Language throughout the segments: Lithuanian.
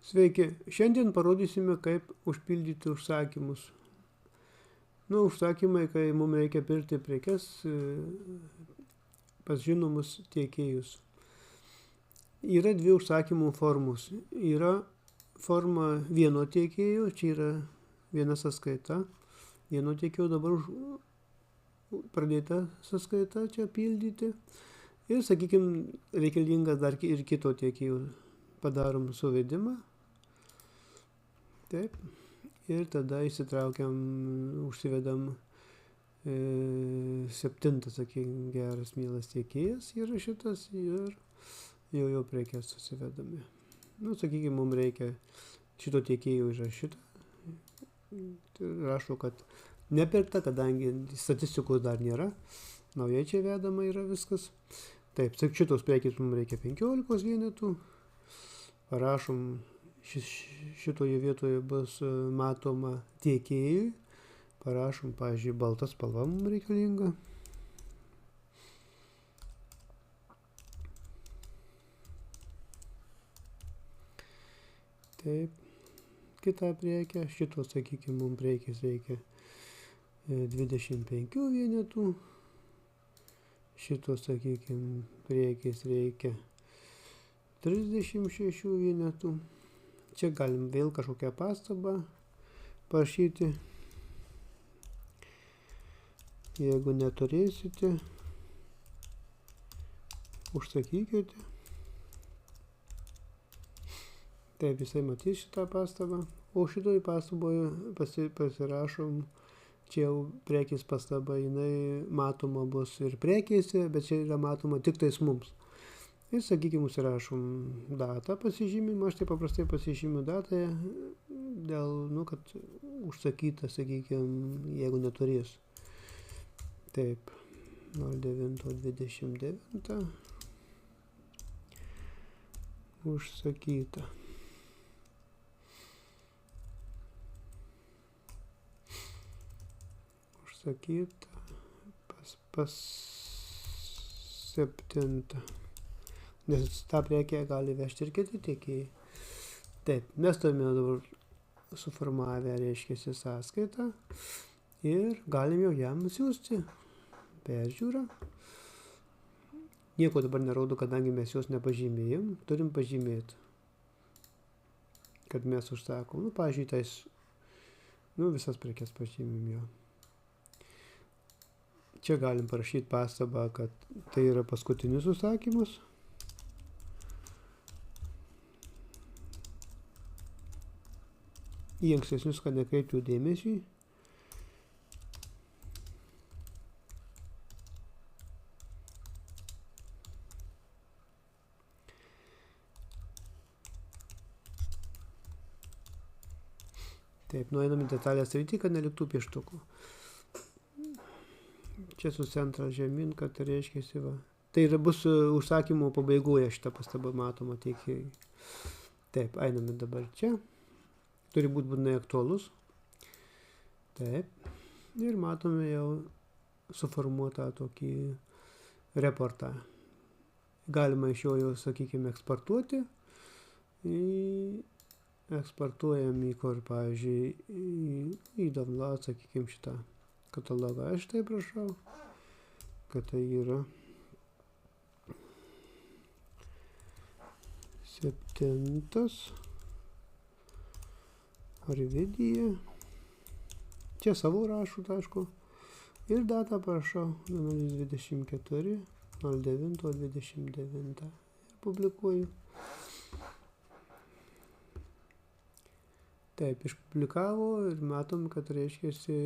Sveiki, šiandien parodysime, kaip užpildyti užsakymus. Užsakymai, kai mums reikia pirkti prekes pas žinomus tiekėjus. Yra dvi užsakymų formos. Yra forma vieno tiekėjo, čia yra viena sąskaita. Vieno tiekėjo dabar pradėta sąskaita čia pildyti. Ir, sakykime, reikalingas dar ir kito tiekėjo. Padarom suvedimą. Taip. Ir tada įsitraukiam, užsivedam 7, sakykime, geras, mielas tiekėjas yra šitas ir jo prekes susivedame. Sakykime, mums reikia šito tiekėjo yra šitą. Rašo, kad nepirkta, kadangi statistikos dar nėra. Naujai čia vedama yra viskas. Taip, šitos prekės mums reikia 15 vienetų. Parašom, šitoje vietoje bus matoma tiekėjui. Parašom, pavyzdžiui, balta spalva mums reikalinga. Taip, kitą prekę. Šitos, sakykime, mums prekės reikia 25 vienetų. Šitos, sakykime, prekės reikia 36 vienetų. Čia galim vėl kažkokią pastabą parašyti. Jeigu neturėsite, užsakykite. Taip, jisai matys šitą pastabą. O šitoj pastaboje pasirašom, čia jau prekės pastaba, jinai matoma bus ir prekėse, bet čia yra matoma tik tais mums. Ir, sakykime, užsirašom datą pasižymimą. Aš tai paprastai pasižymiu datą dėl, kad užsakyta, sakykime, jeigu neturės. Taip, 09.29 užsakyta. Užsakyta pas 7. Nes tą prekę gali vežti ir kiti tiekėjai. Taip, mes turime dabar suformavę, reiškia, sąskaitą ir galim jau jam siųsti peržiūrą. Nieko dabar nerodo, kadangi mes jos nepažymėjom, turim pažymėti, kad mes užsakom. Pavyzdžiui, visas prekes pažymim jo. Čia galim parašyti pastabą, kad tai yra paskutinis užsakymas. Į ankstesnius, kad nekreipčiau dėmesį. Taip, nueinam į detalės sritį, kad neliktų pieštukų. Čia su centra žemyn, kad reiškiasi va. Tai bus užsakymo pabaigoje šitą pastabą matoma tiekėjai. Taip, einame dabar čia. Turi būti būtinai aktualus. Taip. Ir matome jau suformuotą tokį reportą. Galima iš jo, sakykime, eksportuoti. Eksportuojam į kur, pavyzdžiui, į download, sakykime, šitą katalogą. Aš tai prašau, kad tai yra 7. Arvidija. Čia savo rašau, aišku. Ir datą prašau 024 09.29. Ir publikuoju. Taip, išpublikavo ir matom, kad reiškiasi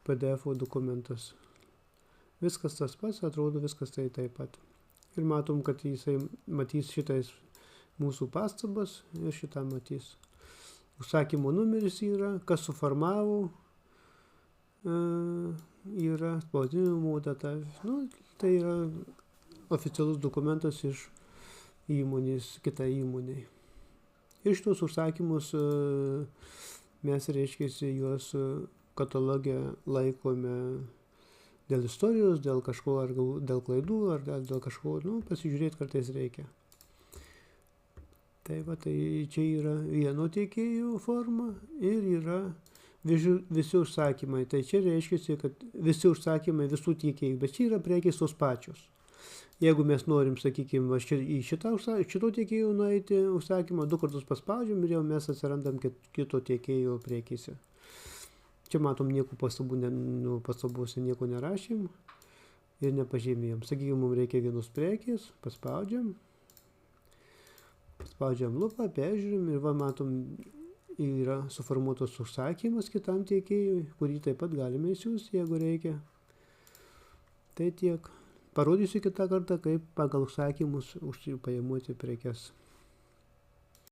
PDF dokumentas. Viskas tas pats, atrodo viskas tai taip pat. Ir matom, kad jisai matys šitais mūsų pastabas ir šitą matys. Užsakymo numeris yra, kas suformavo, yra spausdinimo data. Tai yra oficialus dokumentas iš įmonės kitai įmoniai. Ir šitos užsakymus mes, reiškiasi, juos katalogę laikome dėl istorijos, dėl kažko, ar dėl klaidų, ar dėl kažko, pasižiūrėti kartais reikia. Tai va, tai čia yra vieno tiekėjo forma ir yra visi užsakymai. Tai čia reiškia, kad visi užsakymai visų tiekėjų, bet čia yra prekės tos pačios. Jeigu mes norim, sakykime, į šito tiekėjo nueiti užsakymą, 2 kartus paspaudžiam ir jau mes atsirandam kito tiekėjo prekėse. Čia matom, nieko pastabose nieko nerašym ir nepažymėjom. Sakykime, mums reikia vienos prekės, paspaudžiam lupą, peržiūrim ir va matom, yra suformuotas užsakymas kitam tiekėjui, kurį taip pat galime įsiųsti, jeigu reikia. Tai tiek. Parodysiu kitą kartą, kaip pagal užsakymus paimuoti prekes.